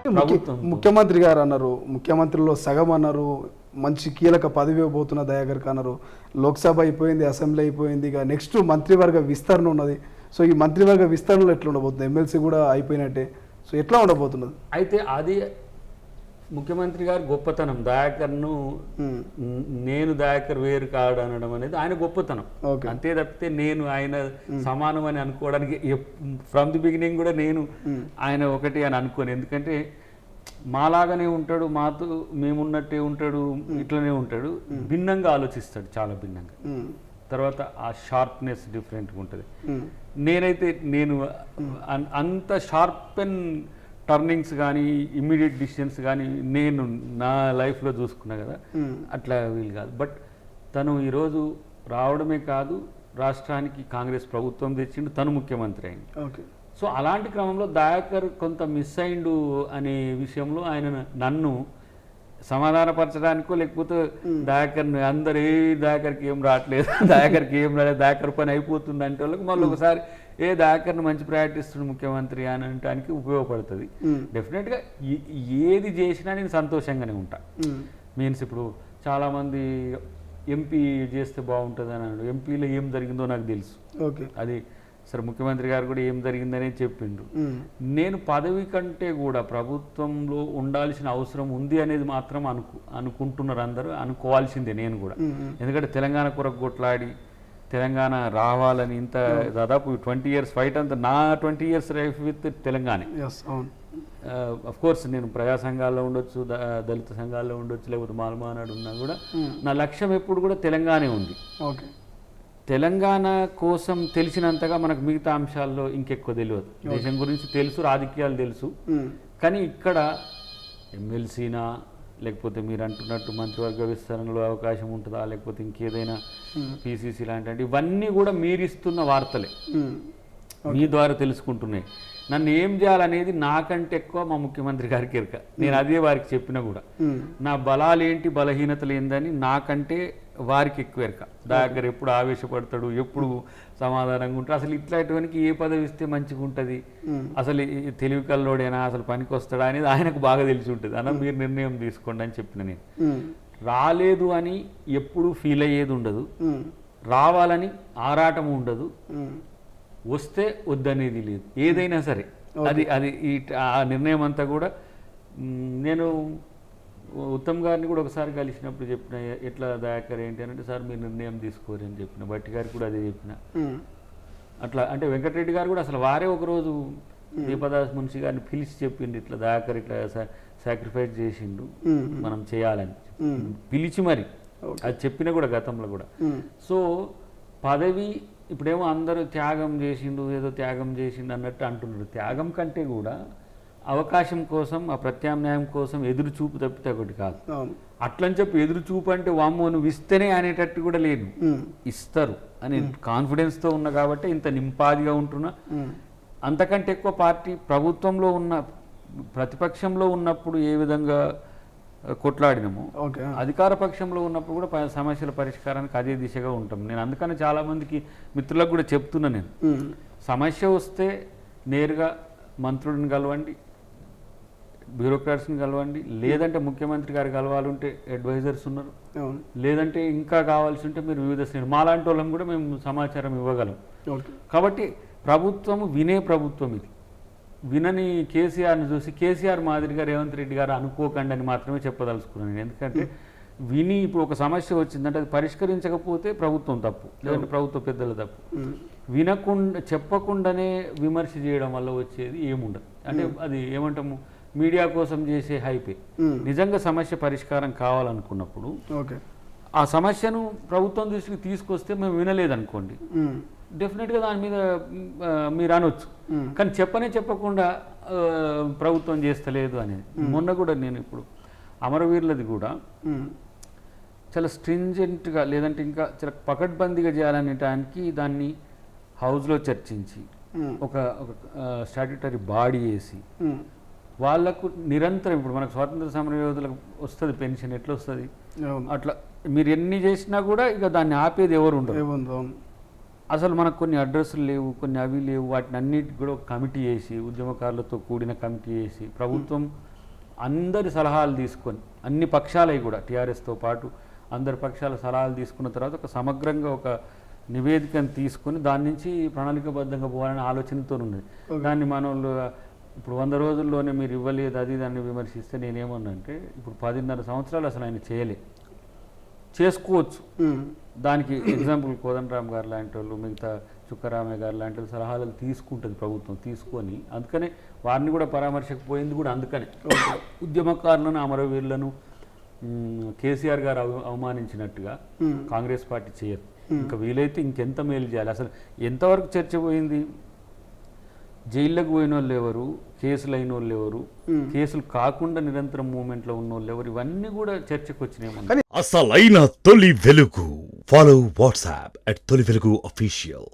ముఖ్యమంత్రి గారు అన్నారు, ముఖ్యమంత్రిలో సగం అన్నారు, మంచి కీలక పదవి ఇవ్వబోతున్న దయాకర్ అన్నారు. లోక్సభ అయిపోయింది, అసెంబ్లీ అయిపోయింది, ఇక నెక్స్ట్ మంత్రివర్గ విస్తరణ ఉన్నది. సో ఈ మంత్రివర్గ విస్తరణలో ఎట్లా ఉండబోతుంది? ఎమ్మెల్సీ కూడా అయిపోయినట్టే. సో ఎట్లా ఉండబోతున్నది? అయితే అది ముఖ్యమంత్రి గారు గొప్పతనం. దయాకర్ను నేను దయాకర్ వేరు కాడు అనడం అనేది ఆయన గొప్పతనం. అంతే తప్పితే నేను ఆయన సమానం అని అనుకోవడానికి ఫ్రమ్ ది బిగినింగ్ కూడా నేను ఆయన ఒకటి అని అనుకోను. ఎందుకంటే మాలాగానే ఉంటాడు, మాతో మేమున్నట్టే ఉంటాడు, ఇట్లనే ఉంటాడు. భిన్నంగా ఆలోచిస్తాడు, చాలా భిన్నంగా. తర్వాత ఆ షార్ప్నెస్ డిఫరెంట్గా ఉంటుంది. నేనైతే నేను అంత షార్ప్ అండ్ టర్నింగ్స్ కానీ ఇమ్మీడియట్ డిసిషన్స్ కానీ నేను నా లైఫ్లో చూసుకున్నా కదా, అట్లా వీలు కాదు. బట్ తను ఈరోజు రావడమే కాదు, రాష్ట్రానికి కాంగ్రెస్ ప్రభుత్వం తెచ్చిండు, తను ముఖ్యమంత్రి అయింది. సో అలాంటి క్రమంలో దయాకర్ కొంత మిస్ అయిండు అనే విషయంలో ఆయన నన్ను సమాధానపరచడానికో, లేకపోతే దయాకర్ని అందరు దయాకర్కి ఏం రావట్లేదు, దయాకర్కి ఏం రాలేదు, దయాకర్ పని అయిపోతుంది అంటే వాళ్ళకి మళ్ళీ ఒకసారి దయాకర్ని మంచి ప్రయాటిస్తున్న ముఖ్యమంత్రి అని అనడానికి ఉపయోగపడుతుంది. డెఫినెట్గా ఏది చేసినా నేను సంతోషంగానే ఉంటా. మీన్స్ ఇప్పుడు చాలామంది ఎంపీ చేస్తే బాగుంటుంది అని అన్నాడు. ఎంపీలో ఏం జరిగిందో నాకు తెలుసు. అది సరే ముఖ్యమంత్రి గారు కూడా ఏం జరిగిందనే చెప్పిండు. నేను పదవి కంటే కూడా ప్రభుత్వంలో ఉండాల్సిన అవసరం ఉంది అనేది మాత్రం అనుకుంటున్నారు అందరూ, అనుకోవాల్సిందే నేను కూడా. ఎందుకంటే తెలంగాణ కొరకు కొట్లాడి తెలంగాణ రావాలని ఇంత దాదాపు 20 years ఫైట్ అంతా నా 20 years life with Telangana. Of course నేను ప్రజా సంఘాల్లో ఉండొచ్చు, దళిత సంఘాల్లో ఉండొచ్చు, లేకపోతే మాలమానాడు ఉన్నా కూడా నా లక్ష్యం ఎప్పుడు కూడా తెలంగాణే ఉంది. తెలంగాణ కోసం తెలిసినంతగా మనకు మిగతా అంశాల్లో ఇంకెక్కువ తెలియదు. దేశం గురించి తెలుసు, రాజకీయాలు తెలుసు, కానీ ఇక్కడ ఎమ్మెల్సీనా లేకపోతే మీరు అంటున్నట్టు మంత్రివర్గ విస్తరణలో అవకాశం ఉంటుందా, లేకపోతే ఇంకేదైనా పిసిసి లాంటి ఇవన్నీ కూడా మీరిస్తున్న వార్తలే, మీ ద్వారా తెలుసుకుంటున్నాయి. నన్ను ఏం చేయాలనేది నాకంటే ఎక్కువ మా ముఖ్యమంత్రి గారికి ఎరక. నేను అదే వారికి చెప్పినా కూడా నా బలాలేంటి బలహీనతలు ఏందని నాకంటే వారికి ఎక్కువ ఎరక. దయాకర్ ఎప్పుడు ఆవేశపడతాడు, ఎప్పుడు సమాధానంగా ఉంటాడు, అసలు ఇట్లాంటివనికి ఏ పదవి ఇస్తే మంచిగా ఉంటుంది, అసలు తెలివి కల్లోడైనా అసలు పనికి వస్తాడా అనేది ఆయనకు బాగా తెలిసి ఉంటుంది. అన్న మీరు నిర్ణయం తీసుకోండి అని చెప్పిన నేను. రాలేదు అని ఎప్పుడు ఫీల్ అయ్యేది ఉండదు, రావాలని ఆరాటం ఉండదు, వస్తే వద్దనేది లేదు. ఏదైనా సరే అది అది ఆ నిర్ణయం అంతా కూడా నేను ఉత్తమ్ గారిని కూడా ఒకసారి కలిసినప్పుడు చెప్పిన, ఎట్లా దయాకర్ ఏంటి అని అంటే, సార్ మీరు నిర్ణయం తీసుకోరు అని చెప్పిన. భట్టి గారికి కూడా అదే చెప్పిన. అట్లా అంటే వెంకటరెడ్డి గారు కూడా అసలు వారే ఒకరోజు దీపదాస్ మున్షి గారిని పిలిచి చెప్పిండు, ఇట్లా దయాకర్ ఇట్లా సాక్రిఫైస్ చేసిండు, మనం చేయాలని పిలిచి మరి అది చెప్పిన కూడా గతంలో కూడా. సో పదవి ఇప్పుడేమో అందరూ త్యాగం చేసిండు, ఏదో త్యాగం చేసిండు అన్నట్టు అంటున్నారు. త్యాగం కంటే కూడా అవకాశం కోసం, ఆ ప్రత్యామ్నాయం కోసం ఎదురు చూపు తప్పితే ఒకటి కాదు. అట్లని చెప్పి ఎదురు చూపు అంటే వామ్మో నువ్వు ఇస్తేనే అనేటట్టు కూడా లేదు, ఇస్తారు అని కాన్ఫిడెన్స్తో ఉన్నా కాబట్టి ఇంత నింపాదిగా ఉంటున్నా. అంతకంటే ఎక్కువ పార్టీ ప్రభుత్వంలో ఉన్న, ప్రతిపక్షంలో ఉన్నప్పుడు ఏ విధంగా కొట్లాడినాము, అధికార పక్షంలో ఉన్నప్పుడు కూడా సమస్యల పరిష్కారానికి అదే దిశగా ఉంటాం. నేను అందుకని చాలామందికి మిత్రులకు కూడా చెప్తున్నా, నేను సమస్య వస్తే నేరుగా మంత్రుడిని కలవండి, బ్యూరోక్రాట్స్ని కలవండి, లేదంటే ముఖ్యమంత్రి గారు కలవాలంటే అడ్వైజర్స్ ఉన్నారు, లేదంటే ఇంకా కావాల్సి ఉంటే మీరు వివిధ మాలాంటి వాళ్ళం కూడా మేము సమాచారం ఇవ్వగలం. కాబట్టి ప్రభుత్వము వినే ప్రభుత్వం ఇది. వినని కేసీఆర్ని చూసి కేసీఆర్ మాదిరిగా రేవంత్ రెడ్డి గారు అనుకోకండి అని మాత్రమే చెప్పదలుచుకున్నాను. ఎందుకంటే విని ఇప్పుడు ఒక సమస్య వచ్చిందంటే అది పరిష్కరించకపోతే ప్రభుత్వం తప్పు, లేదంటే ప్రభుత్వ పెద్దల తప్పు. వినకుండా చెప్పకుండానే విమర్శ చేయడం వల్ల వచ్చేది ఏముండదు. అంటే అది ఏమంటాము, మీడియా కోసం చేసే హైపే. నిజంగా సమస్య పరిష్కారం కావాలనుకున్నప్పుడు ఆ సమస్యను ప్రభుత్వం దృష్టికి తీసుకొస్తే మేము వినలేదనుకోండి, డెఫినెట్గా దాని మీద మీరు అనొచ్చు. కానీ చెప్పకుండా ప్రభుత్వం చేస్తలేదు అనేది. మొన్న కూడా నేను ఇప్పుడు అమరవీరులది కూడా చాలా స్ట్రింజెంట్గా, లేదంటే ఇంకా చాలా పకడ్బందీగా చేయాలనేటానికి దాన్ని హౌస్లో చర్చించి ఒక స్టాట్యూటరీ బాడీ వేసి వాళ్లకు నిరంతరం, ఇప్పుడు మనకు స్వాతంత్ర సమర యోధులకు వస్తుంది పెన్షన్, ఎట్లా వస్తుంది అట్లా మీరు ఎన్ని చేసినా కూడా ఇక దాన్ని ఆపేది ఎవరు ఉండదు. అసలు మనకు కొన్ని అడ్రస్లు లేవు, కొన్ని అవి లేవు, వాటిని అన్నిటికి కూడా ఒక కమిటీ వేసి, ఉద్యమకారులతో కూడిన కమిటీ వేసి ప్రభుత్వం అందరి సలహాలు తీసుకొని అన్ని పక్షాలవి కూడా టీఆర్ఎస్తో పాటు అందరి పక్షాల సలహాలు తీసుకున్న తర్వాత ఒక సమగ్రంగా ఒక నివేదికను తీసుకొని దాని నుంచి ప్రణాళికబద్ధంగా పోవాలనే ఆలోచనతో ఉన్నది. దాన్ని మనోళ్ళు ఇప్పుడు 100 రోజుల్లోనే మీరు ఇవ్వలేదు అది దాన్ని విమర్శిస్తే నేనేమన్నంటే ఇప్పుడు 10.5 సంవత్సరాలు అసలు ఆయన చేసుకోవచ్చు. దానికి ఎగ్జాంపుల్ కోదండరామ్ గారు లాంటి వాళ్ళు, మిగతా చుక్కరామయ్య గారు లాంటి వాళ్ళు సలహాలు తీసుకుంటుంది ప్రభుత్వం, తీసుకొని అందుకనే వారిని కూడా పరామర్శకపోయింది కూడా అందుకనే. ఉద్యమకారులను అమరవీరులను కేసీఆర్ గారు అవమానించినట్టుగా కాంగ్రెస్ పార్టీ చేయదు. ఇంకా వీలైతే ఇంకెంత మేలు చేయాలి, అసలు ఎంతవరకు చర్చ పోయింది, జైళ్ళకు పోయిన వాళ్ళు ఎవరు, కేసులు అయిన వాళ్ళు ఎవరు, కేసులు కాకుండా నిరంతరం మూవ్మెంట్లో ఉన్న వాళ్ళు ఎవరు, ఇవన్నీ కూడా చర్చకు వచ్చినాయి. అసలైన తొలి వెలుగు. ఫాలో వాట్సాప్ @తొలి వెలుగు official.